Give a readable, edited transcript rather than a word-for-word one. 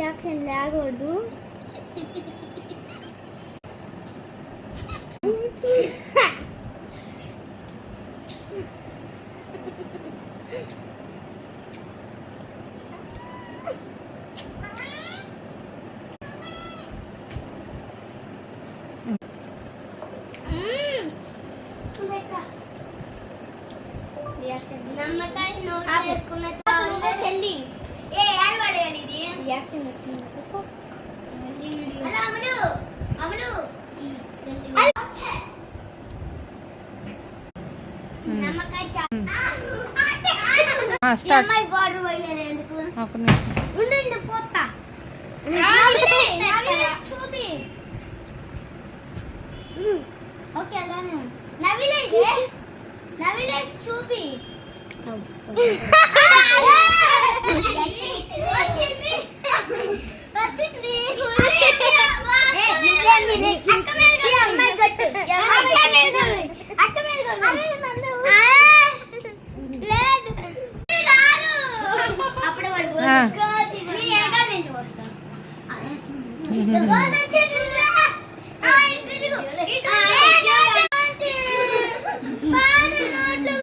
Reaction లేకూడదు. నమ్మకాయ note చేసుకున్న చెల్లి ఏ add పడేయాలి ఇది రియాక్షన్ వచ్చింది అమలు అమలు నమ్మకాయ స్టార్ట్ మై బార్డర్ వైలర్ ఎందుకు ఒక నిమిషం ఉండండి పోతా చూపి ఓకే అలానే నవిలేష్ చూపి అప్పుడు వస్తాం